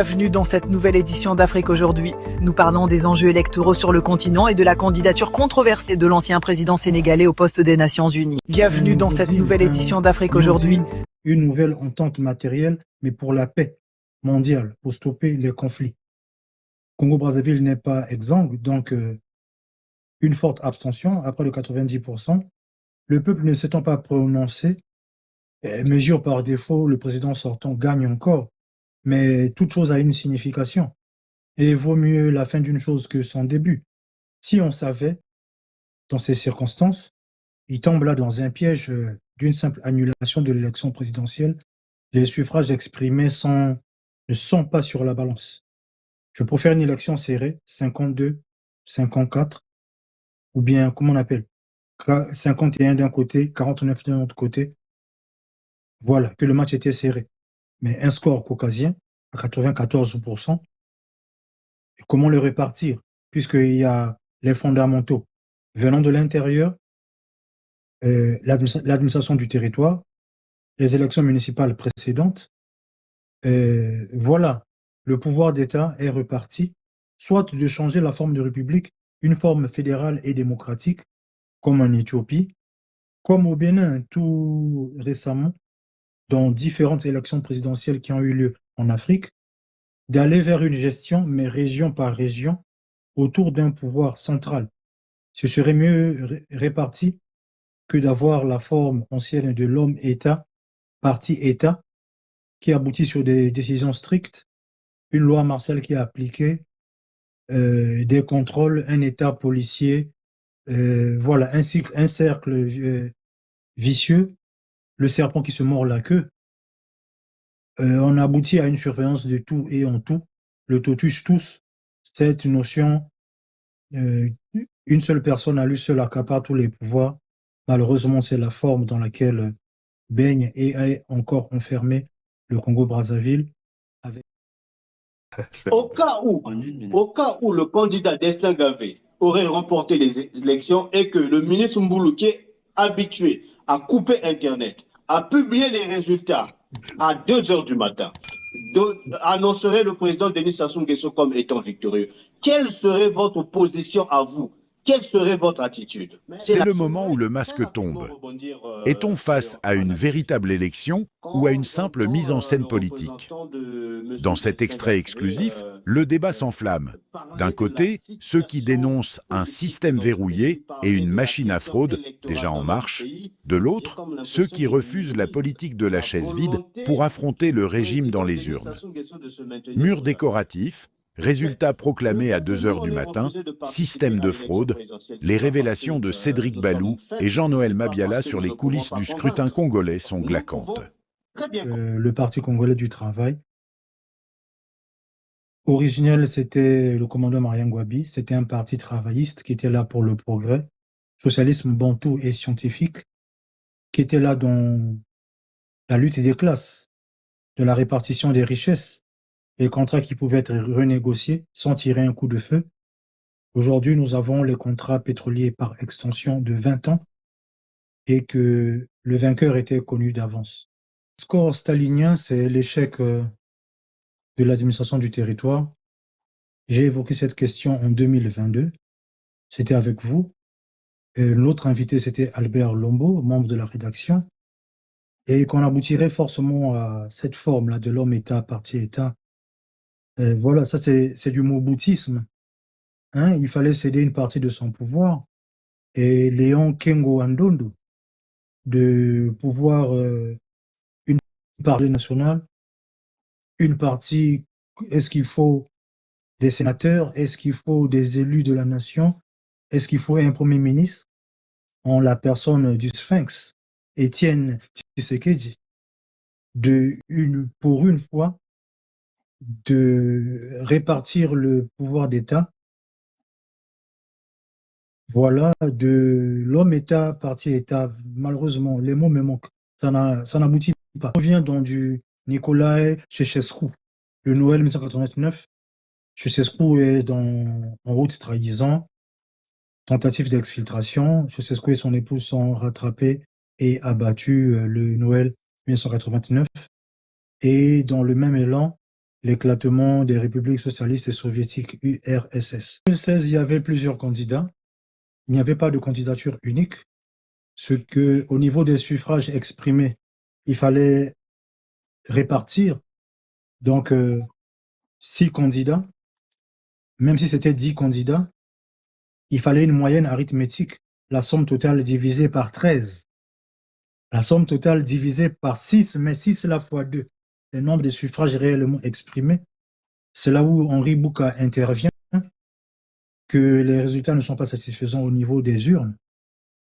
Bienvenue dans cette nouvelle édition d'Afrique aujourd'hui. Nous parlons des enjeux électoraux sur le continent et de la candidature controversée de l'ancien président sénégalais au poste des Nations Unies. Bienvenue dans cette nouvelle édition d'Afrique aujourd'hui. Une nouvelle entente matérielle, mais pour la paix mondiale, pour stopper les conflits. Congo-Brazzaville n'est pas exsangue, donc une forte abstention, après le 90%. Le peuple ne s'étant pas prononcé, mesure par défaut, le président sortant gagne encore. Mais toute chose a une signification. Et vaut mieux la fin d'une chose que son début. Si on savait, dans ces circonstances, il tombe là dans un piège d'une simple annulation de l'élection présidentielle. Les suffrages exprimés ne sont pas sur la balance. Je préfère une élection serrée, 52, 54, ou bien, comment on appelle, 51 d'un côté, 49 d'un autre côté. Voilà, que le match était serré. Mais un score caucasien à 94%, comment le répartir? Puisqu'il y a les fondamentaux venant de l'intérieur, l'administration du territoire, les élections municipales précédentes. Voilà, le pouvoir d'État est reparti, soit de changer la forme de république, une forme fédérale et démocratique, comme en Éthiopie, comme au Bénin, tout récemment, dans différentes élections présidentielles qui ont eu lieu en Afrique, d'aller vers une gestion, mais région par région, autour d'un pouvoir central. Ce serait mieux réparti que d'avoir la forme ancienne de l'homme-État, parti-État, qui aboutit sur des décisions strictes, une loi martiale qui est appliquée, des contrôles, un État policier, voilà, un cercle vicieux, le serpent qui se mord la queue. On aboutit à une surveillance de tout et en tout, le totus tous, cette notion, une seule personne à lui seul accapare tous les pouvoirs. Malheureusement, c'est la forme dans laquelle baigne et est encore enfermé le Congo-Brazzaville. Au cas où le candidat Destin Gavé aurait remporté les élections et que le ministre Mboulou, qui est habitué à couper Internet, a publié les résultats à 2 heures du matin, annoncerait le président Denis Sassou Nguesso comme étant victorieux. Quelle serait votre position à vous? Quelle serait votre attitude? C'est le moment où le masque tombe. Est-on face à une véritable élection ou à une simple mise en scène politique? Dans cet extrait exclusif, le débat s'enflamme. D'un côté, ceux qui dénoncent un système verrouillé et une machine à fraude déjà en marche. De l'autre, ceux qui refusent la politique de la chaise vide pour affronter le régime dans les urnes. Mur décoratif, résultats proclamés à 2 heures du matin, système de fraude, les révélations de Cédric Balou et Jean-Noël Mabiala sur les coulisses du scrutin congolais sont glaçantes. Le Parti congolais du travail. Originel, c'était le commandant Marian Gwabi. C'était un parti travailliste qui était là pour le progrès, socialisme bantou et scientifique, qui était là dans la lutte des classes, de la répartition des richesses, les contrats qui pouvaient être renégociés sans tirer un coup de feu. Aujourd'hui, nous avons les contrats pétroliers par extension de 20 ans et que le vainqueur était connu d'avance. Le score stalinien, c'est l'échec de l'administration du territoire. J'ai évoqué cette question en 2022. C'était avec vous. L'autre invité, c'était Albert Lombo, membre de la rédaction. Et qu'on aboutirait forcément à cette forme-là de l'homme-État, parti-État. Voilà, ça c'est du moboutisme. Hein, il fallait céder une partie de son pouvoir. Et Léon Kengo Andondo, de pouvoir une partie nationale, une partie, est-ce qu'il faut des sénateurs, est-ce qu'il faut des élus de la nation, est-ce qu'il faut un premier ministre, en la personne du Sphinx, Étienne Tshisekedi, pour une fois, de répartir le pouvoir d'État, voilà, de l'homme-État, parti-État. Malheureusement, les mots me manquent. Ça n'aboutit pas. On revient dans du Nicolae Ceausescu, le Noël 1989. Ceausescu est en haute trahison, tentative d'exfiltration. Ceausescu et son épouse sont rattrapés et abattus le Noël 1989. Et dans le même élan, l'éclatement des républiques socialistes et soviétiques, URSS. En 2016, il y avait plusieurs candidats. Il n'y avait pas de candidature unique. Au niveau des suffrages exprimés, il fallait répartir. Donc, 6 candidats, même si c'était 10 candidats, il fallait une moyenne arithmétique, la somme totale divisée par 13. La somme totale divisée par 6, mais 6 la fois 2, le nombre de suffrages réellement exprimés. C'est là où Henri Bouka intervient, que les résultats ne sont pas satisfaisants au niveau des urnes.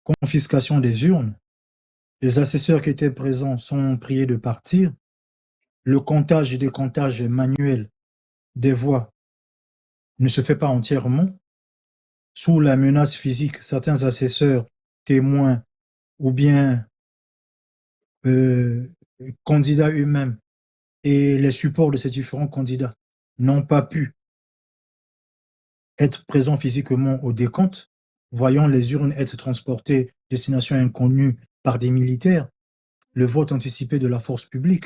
Confiscation des urnes. Les assesseurs qui étaient présents sont priés de partir. Le comptage et décomptage manuel des voix ne se fait pas entièrement. Sous la menace physique, certains assesseurs, témoins ou bien candidats eux-mêmes et les supports de ces différents candidats n'ont pas pu être présents physiquement au décompte, voyant les urnes être transportées destination inconnue par des militaires, le vote anticipé de la force publique,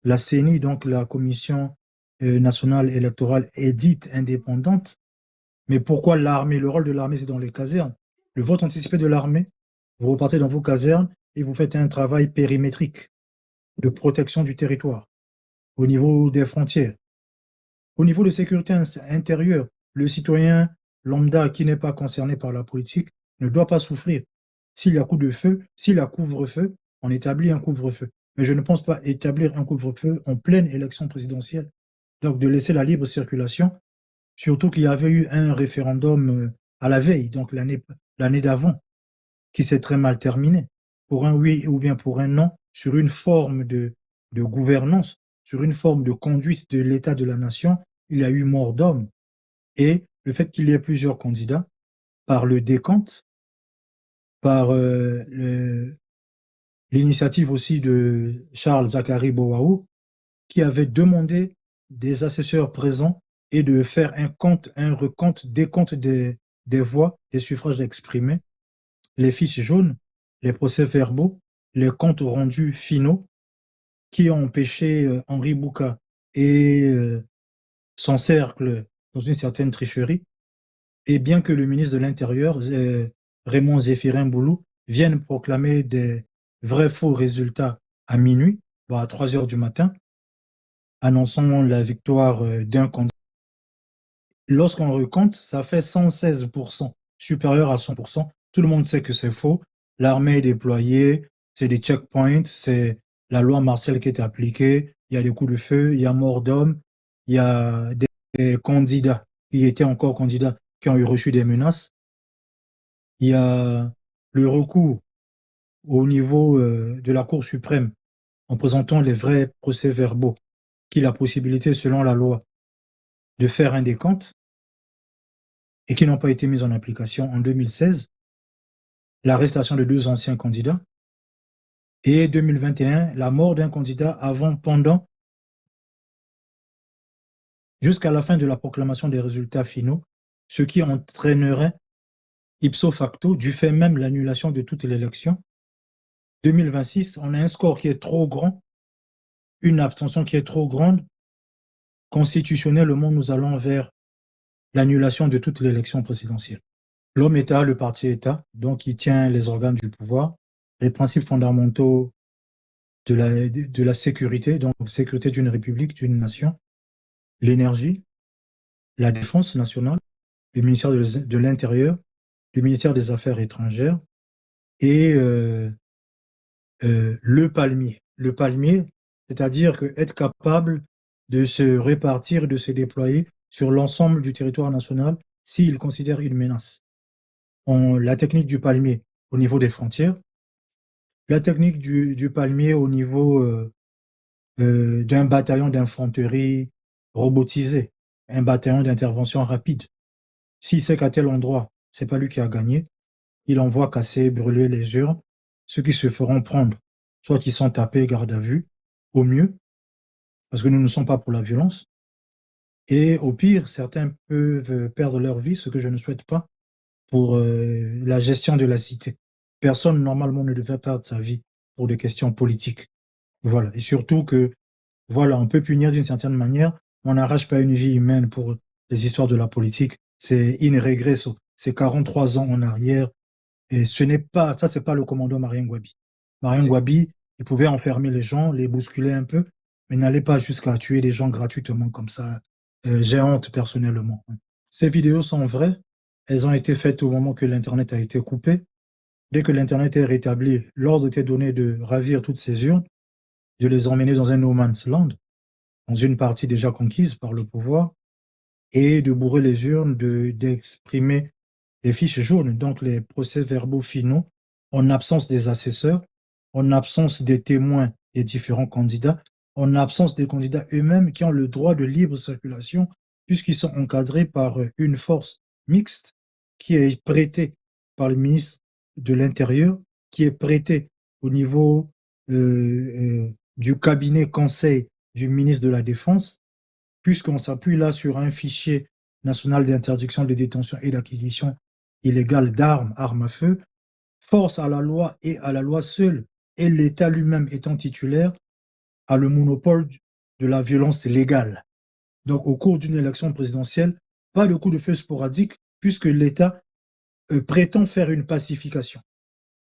la CENI, donc la Commission nationale électorale, est dite indépendante. Mais pourquoi l'armée? Le rôle de l'armée, c'est dans les casernes. Le vote anticipé de l'armée, vous repartez dans vos casernes et vous faites un travail périmétrique de protection du territoire au niveau des frontières. Au niveau de sécurité intérieure, le citoyen lambda qui n'est pas concerné par la politique ne doit pas souffrir. S'il y a coup de feu, s'il y a couvre-feu, on établit un couvre-feu. Mais je ne pense pas établir un couvre-feu en pleine élection présidentielle. Donc de laisser la libre circulation, surtout qu'il y avait eu un référendum à la veille, donc l'année d'avant, qui s'est très mal terminé, pour un oui ou bien pour un non, sur une forme de gouvernance, sur une forme de conduite de l'État de la nation. Il y a eu mort d'hommes. Et le fait qu'il y ait plusieurs candidats, par le décompte, par l'initiative aussi de Charles Zachary Boaou, qui avait demandé des assesseurs présents et de faire un recompte, décompte des voix, des suffrages exprimés, les fiches jaunes, les procès-verbaux, les comptes rendus finaux, qui ont empêché Henri Bouka et son cercle dans une certaine tricherie. Et bien que le ministre de l'Intérieur, Raymond Zéphirin Boulou, vienne proclamer des vrais faux résultats à minuit, à 3 heures du matin, annonçant la victoire d'un candidat. Lorsqu'on recompte, ça fait 116%, supérieur à 100%. Tout le monde sait que c'est faux. L'armée est déployée, c'est des checkpoints, c'est la loi martiale qui est appliquée, il y a des coups de feu, il y a mort d'hommes, il y a des candidats qui étaient encore candidats qui ont eu reçu des menaces. Il y a le recours au niveau de la Cour suprême en présentant les vrais procès-verbaux, qui a la possibilité, selon la loi, de faire un décompte et qui n'ont pas été mis en application en 2016, l'arrestation de 2 anciens candidats, et 2021, la mort d'un candidat avant, pendant, jusqu'à la fin de la proclamation des résultats finaux, ce qui entraînerait ipso facto, du fait même, l'annulation de toute l'élection. 2026, on a un score qui est trop grand, une abstention qui est trop grande. Constitutionnellement, nous allons vers l'annulation de toute l'élection présidentielle. L'homme-État, le parti-État, donc il tient les organes du pouvoir, les principes fondamentaux de la sécurité, donc sécurité d'une république, d'une nation, l'énergie, la défense nationale, le ministère de l'Intérieur, le ministère des Affaires étrangères et le palmier. Le palmier, c'est-à-dire être capable de se répartir, de se déployer sur l'ensemble du territoire national s'il considère une menace. La technique du palmier au niveau des frontières, la technique du palmier au niveau d'un bataillon d'infanterie robotisé, un bataillon d'intervention rapide. S'il sait qu'à tel endroit, c'est pas lui qui a gagné, il envoie casser, brûler les urnes, ceux qui se feront prendre, soit ils sont tapés, garde à vue, au mieux, parce que nous ne sommes pas pour la violence, et au pire, certains peuvent perdre leur vie, ce que je ne souhaite pas, pour la gestion de la cité. Personne, normalement, ne devrait perdre sa vie pour des questions politiques. Voilà. Et surtout que, voilà, on peut punir d'une certaine manière On n'arrache pas une vie humaine pour les histoires de la politique. C'est in regresso. C'est 43 ans en arrière. Et ce n'est pas, ça, c'est pas le commando Marien Gwabi. Marien Gwabi, il pouvait enfermer les gens, les bousculer un peu, mais n'allait pas jusqu'à tuer les gens gratuitement comme ça. J'ai honte personnellement. Ces vidéos sont vraies. Elles ont été faites au moment que l'Internet a été coupé. Dès que l'Internet est rétabli, l'ordre était donné de ravir toutes ces urnes, de les emmener dans un no man's land, dans une partie déjà conquise par le pouvoir, et de bourrer les urnes, d'exprimer les fiches jaunes, donc les procès-verbaux finaux, en absence des assesseurs, en absence des témoins des différents candidats, en absence des candidats eux-mêmes qui ont le droit de libre circulation, puisqu'ils sont encadrés par une force mixte qui est prêtée par le ministre de l'Intérieur, qui est prêtée au niveau du cabinet conseil du ministre de la Défense, puisqu'on s'appuie là sur un fichier national d'interdiction de détention et d'acquisition illégale d'armes, armes à feu, force à la loi et à la loi seule, et l'État lui-même étant titulaire, a le monopole de la violence légale. Donc, au cours d'une élection présidentielle, pas de coup de feu sporadique, puisque l'État prétend faire une pacification,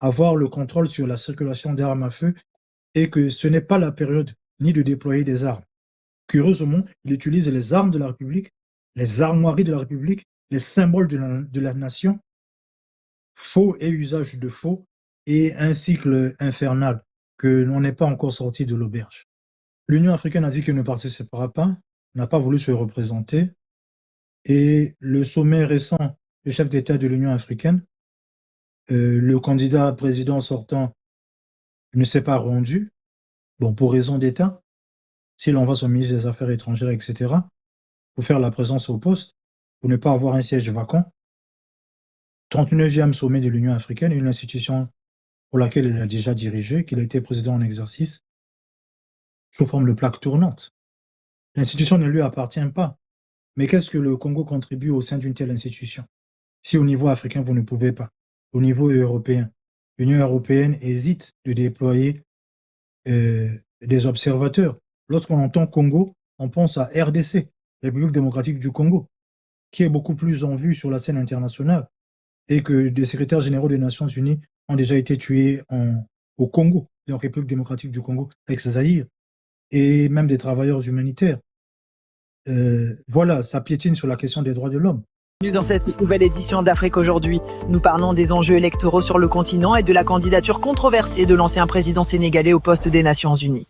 avoir le contrôle sur la circulation d'armes à feu, et que ce n'est pas la période ni de déployer des armes. Curieusement, il utilise les armes de la République, les armoiries de la République, les symboles de la nation, faux et usage de faux, et un cycle infernal que l'on n'est pas encore sorti de l'auberge. L'Union africaine a dit qu'elle ne participera pas, n'a pas voulu se représenter, et le sommet récent des chefs d'État de l'Union africaine, le candidat président sortant ne s'est pas rendu, bon, pour raison d'État, s'il envoie son ministre des Affaires étrangères, etc., pour faire la présence au poste, pour ne pas avoir un siège vacant. 39e sommet de l'Union africaine, une institution pour laquelle il a déjà dirigé, qu'il a été président en exercice, sous forme de plaque tournante. L'institution ne lui appartient pas. Mais qu'est-ce que le Congo contribue au sein d'une telle institution? Si au niveau africain, vous ne pouvez pas, au niveau européen, l'Union européenne hésite de déployer des observateurs. Lorsqu'on entend Congo, on pense à RDC, République démocratique du Congo, qui est beaucoup plus en vue sur la scène internationale, et que des secrétaires généraux des Nations Unies ont déjà été tués au Congo, en République démocratique du Congo, ex-Zaïre, et même des travailleurs humanitaires. Voilà, ça piétine sur la question des droits de l'homme. Dans cette nouvelle édition d'Afrique aujourd'hui, nous parlons des enjeux électoraux sur le continent et de la candidature controversée de l'ancien président sénégalais au poste des Nations Unies.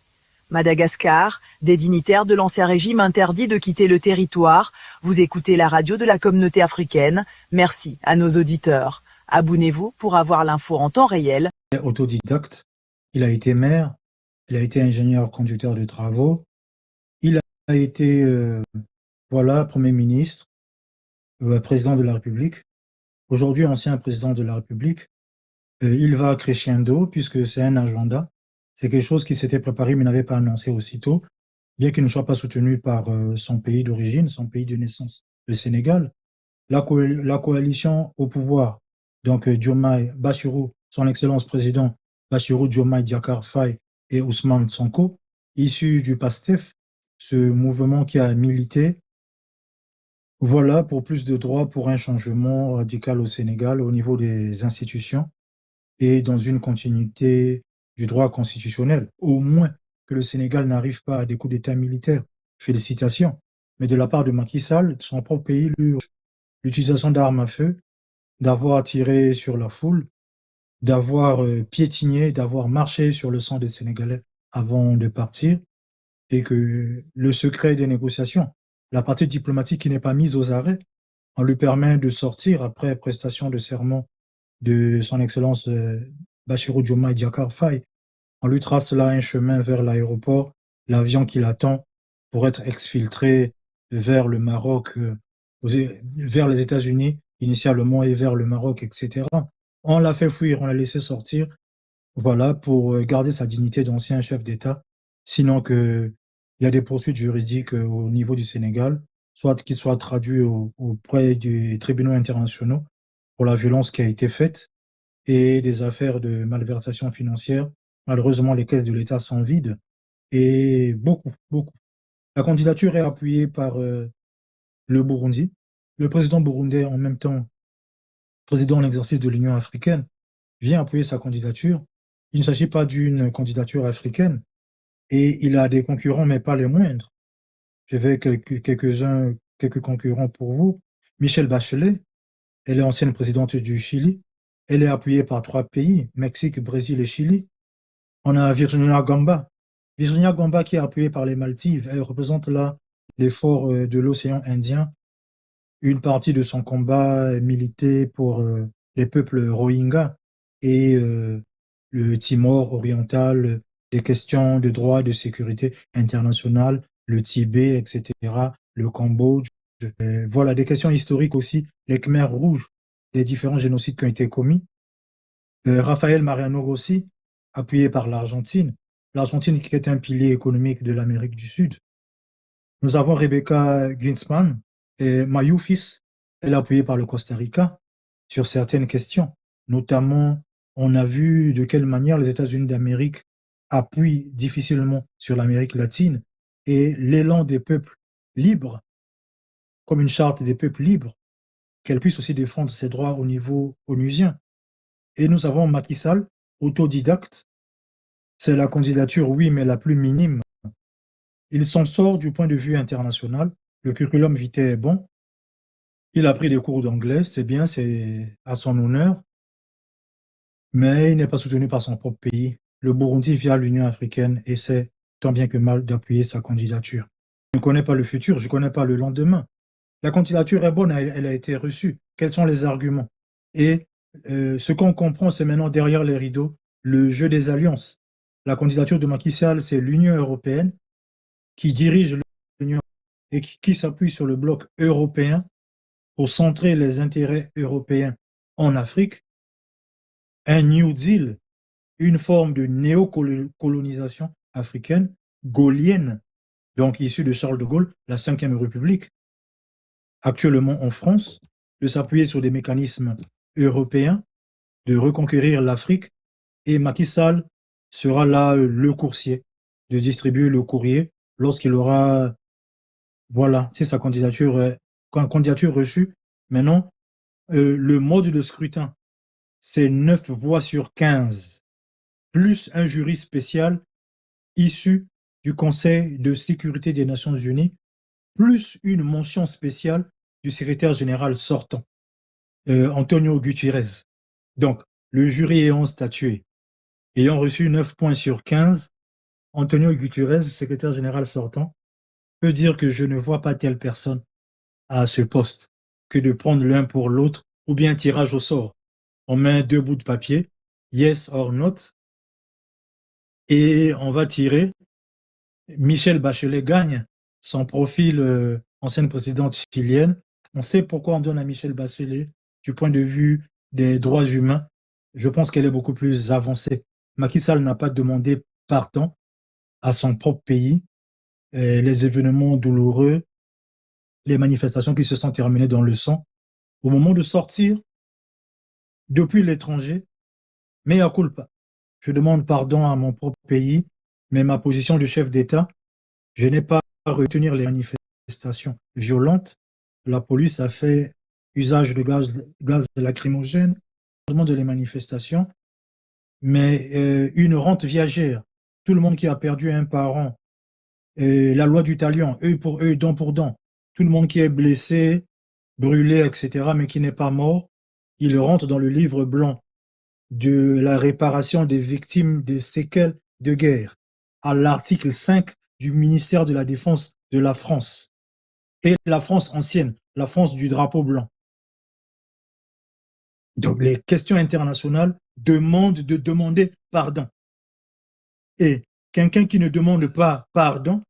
Madagascar, des dignitaires de l'ancien régime interdits de quitter le territoire. Vous écoutez la radio de la communauté africaine. Merci à nos auditeurs. Abonnez-vous pour avoir l'info en temps réel. Autodidacte, il a été maire, il a été ingénieur conducteur de travaux, il a été Premier ministre, président de la République. Aujourd'hui, ancien président de la République. Il va crescendo puisque c'est un agenda. C'est quelque chose qui s'était préparé mais n'avait pas annoncé aussitôt, bien qu'il ne soit pas soutenu par son pays d'origine, son pays de naissance, le Sénégal. La coalition au pouvoir, donc Diomaye Bassirou, son excellence président Bassirou Diomaye Diakhar Faye et Ousmane Sonko, issus du PASTEF, ce mouvement qui a milité, voilà, pour plus de droits, pour un changement radical au Sénégal au niveau des institutions et dans une continuité du droit constitutionnel. Au moins que le Sénégal n'arrive pas à des coups d'État militaires. Félicitations. Mais de la part de Macky Sall, son propre pays, l'utilisation d'armes à feu, d'avoir tiré sur la foule, d'avoir piétiné, d'avoir marché sur le sang des Sénégalais avant de partir, et que le secret des négociations, la partie diplomatique qui n'est pas mise aux arrêts, on lui permet de sortir après prestation de serment de son excellence Bassirou Diomaye Diakhar Faye. On lui trace là un chemin vers l'aéroport, l'avion qui l'attend pour être exfiltré vers le Maroc, vers les États-Unis initialement et vers le Maroc, etc. On l'a fait fuir, on l'a laissé sortir, voilà, pour garder sa dignité d'ancien chef d'État, sinon que il y a des poursuites juridiques au niveau du Sénégal, soit qu'il soit traduit auprès des tribunaux internationaux pour la violence qui a été faite et des affaires de malversation financière. Malheureusement, les caisses de l'État sont vides et beaucoup La candidature est appuyée par le Burundi. Le président burundais, en même temps président en exercice de l'Union africaine, vient appuyer sa candidature. Il ne s'agit pas d'une candidature africaine et il a des concurrents, mais pas les moindres. Je vais quelques concurrents pour vous. Michelle Bachelet, elle est ancienne présidente du Chili. Elle est appuyée par 3 pays, Mexique, Brésil et Chili. On a Virginia Gamba. Virginia Gamba qui est appuyée par les Maldives. Elle représente là l'effort de l'océan Indien. Une partie de son combat milité pour les peuples Rohingyas et le Timor oriental, les questions de droit, de sécurité internationale, le Tibet, etc., le Cambodge. Voilà, des questions historiques aussi, les Khmers rouges, les différents génocides qui ont été commis. Rafael Mariano Rossi, appuyé par l'Argentine qui est un pilier économique de l'Amérique du Sud. Nous avons Rebecca Ginsman et Mayoufis, elle est appuyée par le Costa Rica sur certaines questions. Notamment, on a vu de quelle manière les États-Unis d'Amérique appuient difficilement sur l'Amérique latine et l'élan des peuples libres, comme une charte des peuples libres, qu'elle puisse aussi défendre ses droits au niveau onusien. Et nous avons Macky Sall, autodidacte. C'est la candidature, oui, mais la plus minime. Il s'en sort du point de vue international. Le curriculum vitae est bon. Il a pris des cours d'anglais, c'est bien, c'est à son honneur. Mais il n'est pas soutenu par son propre pays. Le Burundi, via l'Union africaine, essaie tant bien que mal d'appuyer sa candidature. Je ne connais pas le futur, je ne connais pas le lendemain. La candidature est bonne, elle a été reçue. Quels sont les arguments? Et ce qu'on comprend, c'est maintenant derrière les rideaux, le jeu des alliances. La candidature de Macky Sall, c'est l'Union européenne qui dirige l'Union et qui s'appuie sur le bloc européen pour centrer les intérêts européens en Afrique. Un New Deal, une forme de néocolonisation africaine, gaullienne, donc issue de Charles de Gaulle, la 5e République, actuellement en France, de s'appuyer sur des mécanismes européens, de reconquérir l'Afrique, et Macky Sall sera là le coursier, de distribuer le courrier lorsqu'il aura, voilà, c'est sa candidature reçue. Maintenant, le mode de scrutin, c'est 9 voix sur 15, plus un jury spécial issu du Conseil de sécurité des Nations Unies, plus une mention spéciale du secrétaire général sortant, Antonio Guterres. Donc, le jury ayant statué, ayant reçu 9 points sur 15, Antonio Guterres, secrétaire général sortant, peut dire que je ne vois pas telle personne à ce poste que de prendre l'un pour l'autre ou bien tirage au sort. On met 2 bouts de papier, yes or not, et on va tirer. Michelle Bachelet gagne son profil ancienne présidente chilienne. On sait pourquoi on donne à Michelle Bachelet du point de vue des droits humains. Je pense qu'elle est beaucoup plus avancée. Macky Sall n'a pas demandé pardon à son propre pays. Les événements douloureux, les manifestations qui se sont terminées dans le sang. Au moment de sortir depuis l'étranger, mea culpa. Je demande pardon à mon propre pays, mais ma position de chef d'État, je n'ai pas à retenir les manifestations violentes. La police a fait usage de gaz lacrymogène pendant les manifestations, mais une rente viagère. Tout le monde qui a perdu un parent, la loi du talion, œil pour œil, dent pour dent. Tout le monde qui est blessé, brûlé, etc., mais qui n'est pas mort, il rentre dans le livre blanc de la réparation des victimes des séquelles de guerre, à l'article 5 du ministère de la Défense de la France. Et la France ancienne, la France du drapeau blanc. Donc les questions internationales demandent de demander pardon. Et quelqu'un qui ne demande pas pardon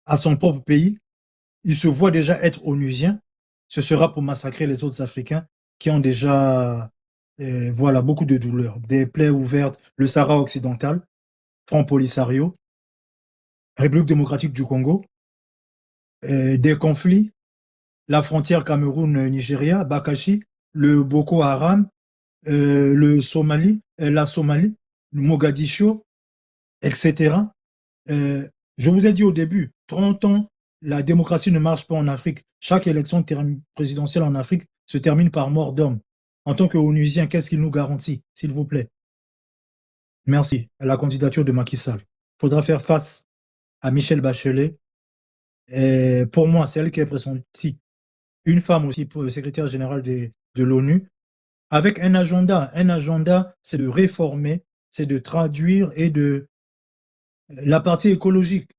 à son propre pays, il se voit déjà être onusien, ce sera pour massacrer les autres Africains qui ont déjà voilà, beaucoup de douleurs, des plaies ouvertes, le Sahara occidental, Front Polisario, République démocratique du Congo, des conflits, la frontière Cameroun-Nigeria, Bakashi, le Boko Haram, le Somalie, la Somalie, le Mogadiscio, etc. Je vous ai dit au début, 30 ans la démocratie ne marche pas en Afrique. Chaque élection présidentielle en Afrique se termine par mort d'homme. En tant qu'ONUsien, qu'est-ce qu'il nous garantit, s'il vous plaît? Merci à la candidature de Macky Sall. Il faudra faire face à Michelle Bachelet. Et pour moi, c'est elle qui est pressentie. Une femme aussi pour le secrétaire général de l'ONU, avec un agenda. Un agenda, c'est de réformer, c'est de traduire et de la partie écologique.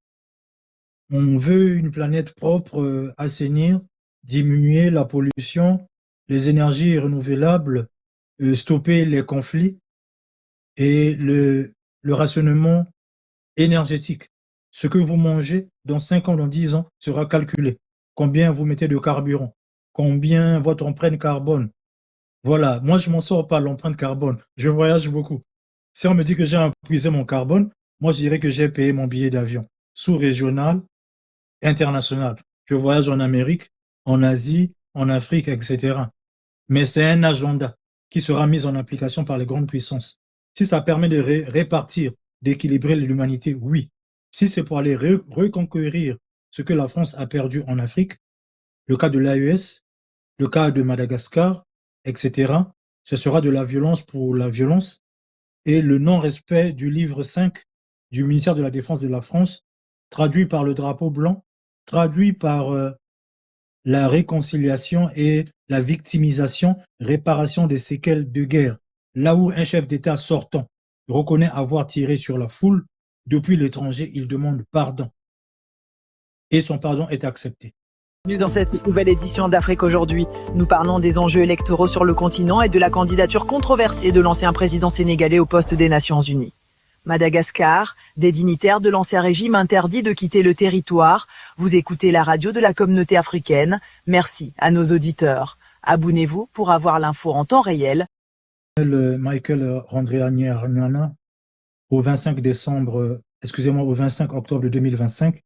On veut une planète propre, assainir, diminuer la pollution, les énergies renouvelables, stopper les conflits et le rationnement énergétique. Ce que vous mangez dans 5 ans, dans 10 ans, sera calculé. Combien vous mettez de carburant, combien votre empreinte carbone. Voilà, moi je m'en sors pas l'empreinte carbone, je voyage beaucoup. Si on me dit que j'ai épuisé mon carbone, moi je dirais que j'ai payé mon billet d'avion, sous-régional, international. Je voyage en Amérique, en Asie, en Afrique, etc. Mais c'est un agenda qui sera mis en application par les grandes puissances. Si ça permet de répartir, d'équilibrer l'humanité, oui. Si c'est pour aller reconquérir ce que la France a perdu en Afrique, le cas de l'AES, le cas de Madagascar, etc., ce sera de la violence pour la violence et le non-respect du livre 5 du ministère de la Défense de la France, traduit par le drapeau blanc, traduit par la réconciliation et la victimisation, réparation des séquelles de guerre. Là où un chef d'État sortant reconnaît avoir tiré sur la foule, depuis l'étranger, il demande pardon. Et son pardon est accepté. Dans cette nouvelle édition d'Afrique aujourd'hui, nous parlons des enjeux électoraux sur le continent et de la candidature controversée de l'ancien président sénégalais au poste des Nations Unies. Madagascar, des dignitaires de l'ancien régime interdits de quitter le territoire. Vous écoutez la radio de la communauté africaine. Merci à nos auditeurs. Abonnez-vous pour avoir l'info en temps réel. Michael Randrianirana, au 25 octobre 2025,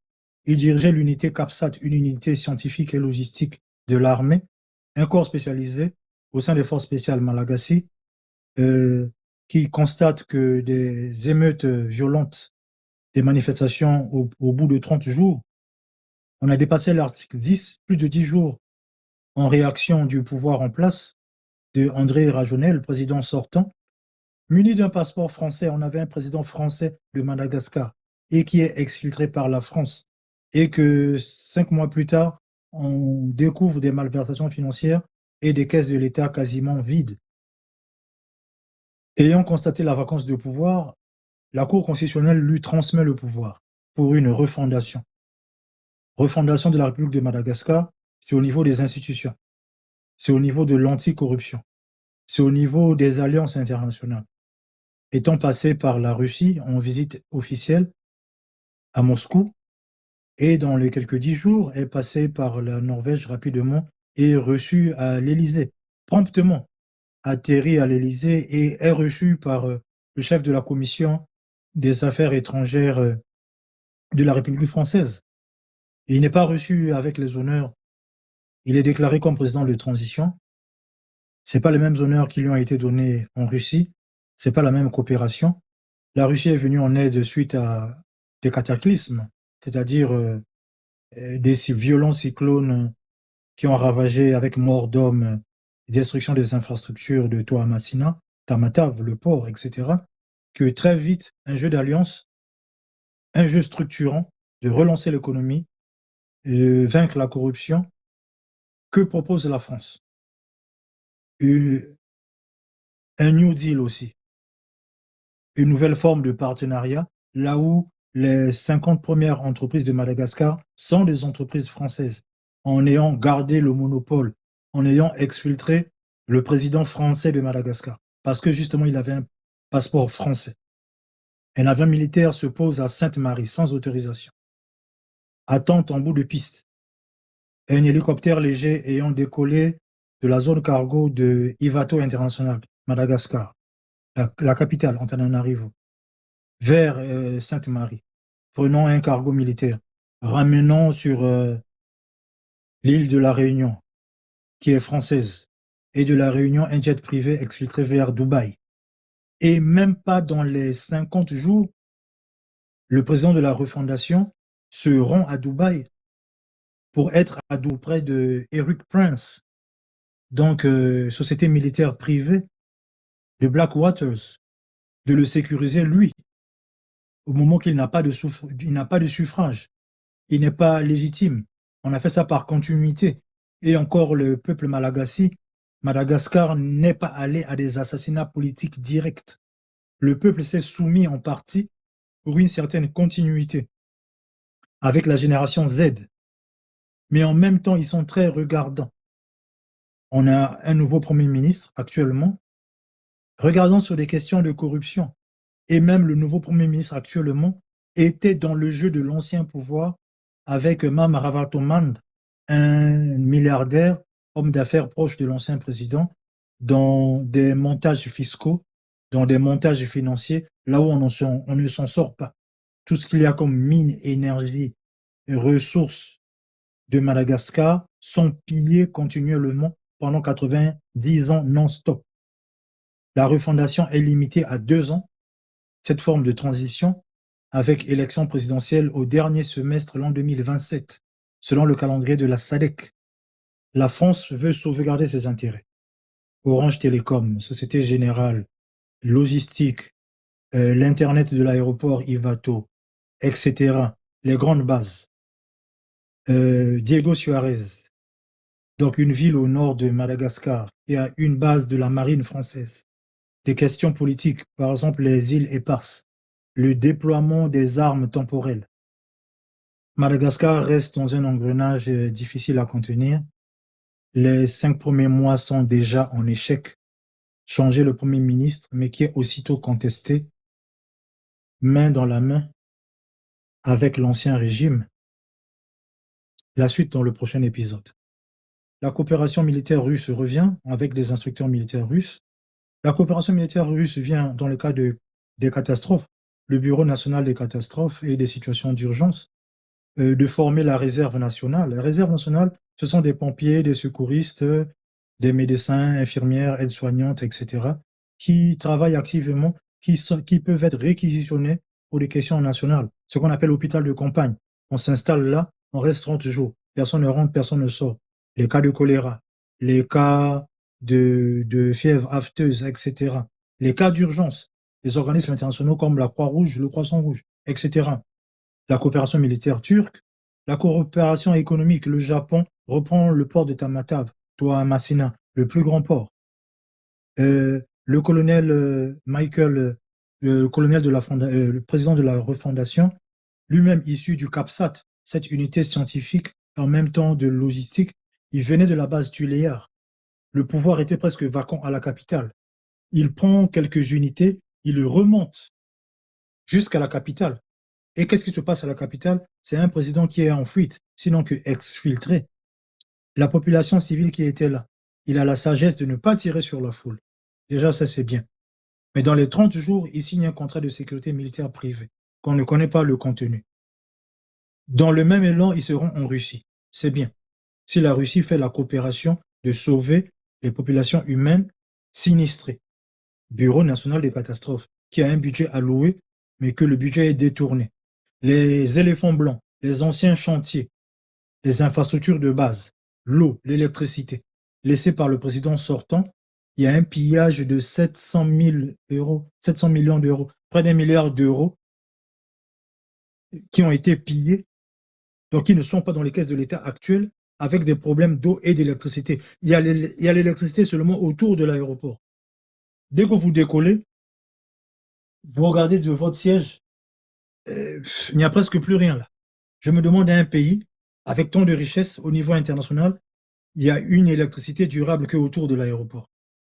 il dirigeait l'unité CAPSAT, une unité scientifique et logistique de l'armée, un corps spécialisé au sein des forces spéciales Malagasy, qui constate que des émeutes violentes, des manifestations au bout de 30 jours, on a dépassé l'article 10, plus de 10 jours en réaction du pouvoir en place de André Rajoelina, le président sortant. Muni d'un passeport français, on avait un président français de Madagascar et qui est exfiltré par la France. Et que 5 mois plus tard, on découvre des malversations financières et des caisses de l'État quasiment vides. Ayant constaté la vacance de pouvoir, la Cour constitutionnelle lui transmet le pouvoir pour une refondation. Refondation de la République de Madagascar, c'est au niveau des institutions, c'est au niveau de l'anticorruption, c'est au niveau des alliances internationales. Étant passé par la Russie en visite officielle à Moscou, et dans les quelques 10 jours, est passé par la Norvège rapidement et reçu à l'Élysée, promptement atterri à l'Élysée et est reçu par le chef de la commission des affaires étrangères de la République française. Et il n'est pas reçu avec les honneurs. Il est déclaré comme président de transition. C'est pas les mêmes honneurs qui lui ont été donnés en Russie. C'est pas la même coopération. La Russie est venue en aide suite à des cataclysmes, c'est-à-dire des violents cyclones qui ont ravagé avec mort d'hommes, destruction des infrastructures de Toamasina, Tamatave, le port, etc., que très vite, un jeu d'alliance, un jeu structurant de relancer l'économie, de vaincre la corruption. Que propose la France? Un New Deal aussi, une nouvelle forme de partenariat, là où les 50 premières entreprises de Madagascar sont des entreprises françaises, en ayant gardé le monopole, en ayant exfiltré le président français de Madagascar, parce que justement il avait un passeport français. Un avion militaire se pose à Sainte-Marie sans autorisation, attente en bout de piste. Un hélicoptère léger ayant décollé de la zone cargo de Ivato International, Madagascar, la capitale, Antananarivo, vers Sainte-Marie, prenant un cargo militaire, ramenant sur l'île de la Réunion, qui est française, et de la Réunion, un jet privé exfiltré vers Dubaï. Et même pas dans les 50 jours, le président de la refondation se rend à Dubaï pour être auprès de Eric Prince, donc société militaire privée de Blackwaters, de le sécuriser lui, au moment qu'il n'a pas de suffrage. Il n'est pas légitime. On a fait ça par continuité. Et encore, le peuple Madagascar n'est pas allé à des assassinats politiques directs. Le peuple s'est soumis en partie pour une certaine continuité avec la génération Z. Mais en même temps, ils sont très regardants. On a un nouveau Premier ministre actuellement, regardant sur des questions de corruption. Et même le nouveau Premier ministre actuellement était dans le jeu de l'ancien pouvoir avec Mam Ravatoman, un milliardaire, homme d'affaires proche de l'ancien président, dans des montages fiscaux, dans des montages financiers, là où on ne s'en sort pas. Tout ce qu'il y a comme mine, énergie et ressources de Madagascar sont pillés continuellement pendant 90 ans non-stop. La refondation est limitée à 2 ans, cette forme de transition, avec élection présidentielle au dernier semestre l'an 2027, selon le calendrier de la SADC. La France veut sauvegarder ses intérêts. Orange Télécom, Société Générale, Logistique, l'Internet de l'aéroport Ivato, etc. Les grandes bases. Diego Suarez, donc une ville au nord de Madagascar, qui a une base de la marine française. Des questions politiques, par exemple les îles éparses, le déploiement des armes temporelles. Madagascar reste dans un engrenage difficile à contenir. Les 5 premiers mois sont déjà en échec. Changer le Premier ministre, mais qui est aussitôt contesté, main dans la main, avec l'ancien régime. La suite dans le prochain épisode. La coopération militaire russe revient avec des instructeurs militaires russes. La coopération militaire russe vient dans le cas des catastrophes, le Bureau national des catastrophes et des situations d'urgence, de former la réserve nationale. La réserve nationale, ce sont des pompiers, des secouristes, des médecins, infirmières, aides-soignantes, etc., qui travaillent activement, qui peuvent être réquisitionnés pour des questions nationales. Ce qu'on appelle l'hôpital de campagne. On s'installe là, on reste 30 jours. Personne ne rentre, personne ne sort. Les cas de choléra, les cas de fièvre afteuse, etc. Les cas d'urgence, les organismes internationaux comme la Croix-Rouge, le Croissant-Rouge, etc. La coopération militaire turque, la coopération économique, le Japon reprend le port de Tamatave, Toa Masina, le plus grand port. Le colonel Michael, le président de la refondation, lui-même issu du CAPSAT, cette unité scientifique en même temps de logistique, il venait de la base Tuléar. Le pouvoir était presque vacant à la capitale. Il prend quelques unités, il le remonte jusqu'à la capitale. Et qu'est-ce qui se passe à la capitale? C'est un président qui est en fuite, sinon que exfiltré. La population civile qui était là, il a la sagesse de ne pas tirer sur la foule. Déjà, ça c'est bien. Mais dans les 30 jours, il signe un contrat de sécurité militaire privé, qu'on ne connaît pas le contenu. Dans le même élan, il se rend en Russie. C'est bien. Si la Russie fait la coopération de sauver les populations humaines sinistrées. Bureau national des catastrophes, qui a un budget alloué, mais que le budget est détourné. Les éléphants blancs, les anciens chantiers, les infrastructures de base, l'eau, l'électricité, laissés par le président sortant, il y a un pillage de 700 millions d'euros, près d'1 milliard d'euros, qui ont été pillés, donc qui ne sont pas dans les caisses de l'État actuel, avec des problèmes d'eau et d'électricité. Il y a l'électricité seulement autour de l'aéroport. Dès que vous décollez, vous regardez de votre siège, il n'y a presque plus rien là. Je me demande à un pays, avec tant de richesses au niveau international, il y a une électricité durable que autour de l'aéroport,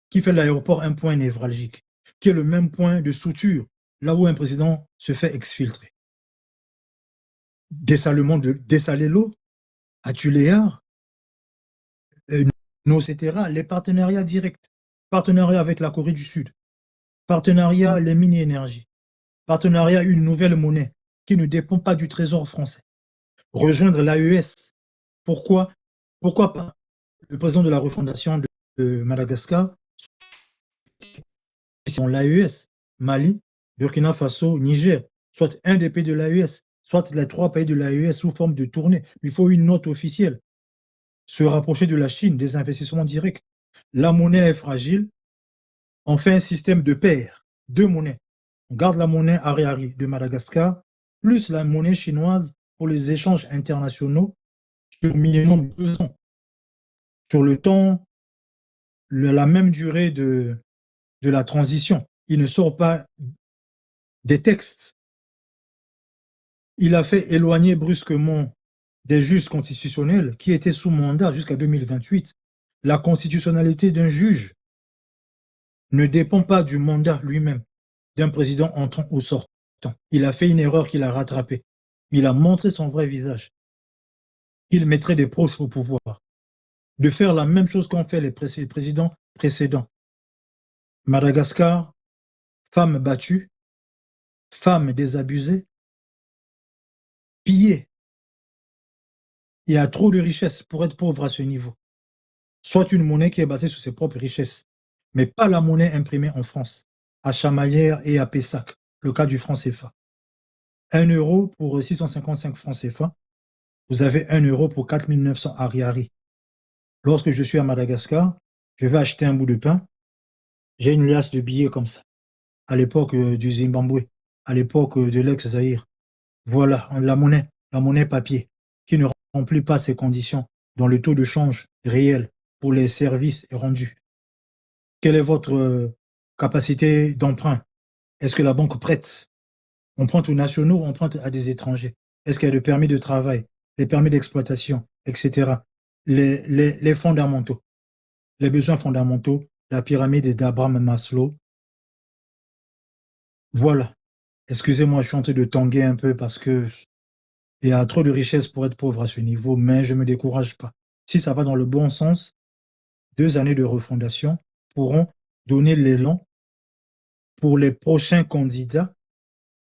qui fait de l'aéroport un point névralgique, qui est le même point de suture, là où un président se fait exfiltrer. Dessaler l'eau, à Tuléar, etc., les partenariats directs, partenariat avec la Corée du Sud, partenariat les mini-énergies, partenariat une nouvelle monnaie qui ne dépend pas du trésor français. Rejoindre l'AES. Pourquoi pas? Le président de la refondation de Madagascar, c'est l'AES, Mali, Burkina Faso, Niger, soit un des pays de l'AES, soit les 3 pays de l'AES sous forme de tournée. Il faut une note officielle. Se rapprocher de la Chine, des investissements directs. La monnaie est fragile. On fait un système de paires, 2 monnaies. On garde la monnaie Ariari de Madagascar, plus la monnaie chinoise pour les échanges internationaux sur minimum 2 ans. Sur le temps, la même durée de la transition. Il ne sort pas des textes. Il a fait éloigner brusquement des juges constitutionnels qui étaient sous mandat jusqu'à 2028. La constitutionnalité d'un juge ne dépend pas du mandat lui-même d'un président entrant ou sortant. Il a fait une erreur qu'il a rattrapée. Il a montré son vrai visage. Il mettrait des proches au pouvoir. De faire la même chose qu'ont fait les présidents précédents. Madagascar, femmes battues, femmes désabusées, pillées. Il y a trop de richesses pour être pauvre à ce niveau. Soit une monnaie qui est basée sur ses propres richesses, mais pas la monnaie imprimée en France, à Chamalières et à Pessac, le cas du franc CFA. 1 euro pour 655 francs CFA, vous avez 1 euro pour 4900 ariari. Lorsque je suis à Madagascar, je vais acheter un bout de pain, j'ai une liasse de billets comme ça, à l'époque du Zimbabwe, à l'époque de l'ex-Zaïre. Voilà, la monnaie papier, qui ne remplit pas ces conditions dans le taux de change réel pour les services rendus. Quelle est votre capacité d'emprunt? Est-ce que la banque prête? Emprunte aux nationaux, emprunte à des étrangers? Est-ce qu'il y a le permis de travail, les permis d'exploitation, etc. Les fondamentaux, les besoins fondamentaux, la pyramide d'Abraham Maslow. Voilà. Excusez-moi, je suis en train de tanguer un peu parce que il y a trop de richesses pour être pauvre à ce niveau, mais je ne me décourage pas. Si ça va dans le bon sens, 2 années de refondation pourront donner l'élan pour les prochains candidats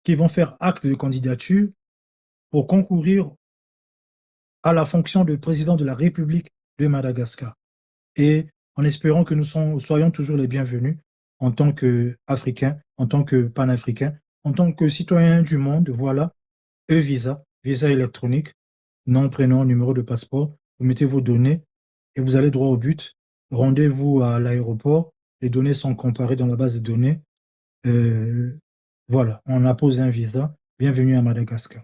qui vont faire acte de candidature pour concourir à la fonction de président de la République de Madagascar. Et en espérant que nous soyons toujours les bienvenus en tant qu'Africains, en tant que Panafricains, en tant que citoyens du monde. Voilà, e-visa, visa électronique, nom, prénom, numéro de passeport. Vous mettez vos données et vous allez droit au but. Rendez-vous à l'aéroport, les données sont comparées dans la base de données. Voilà, on appose un visa. Bienvenue à Madagascar.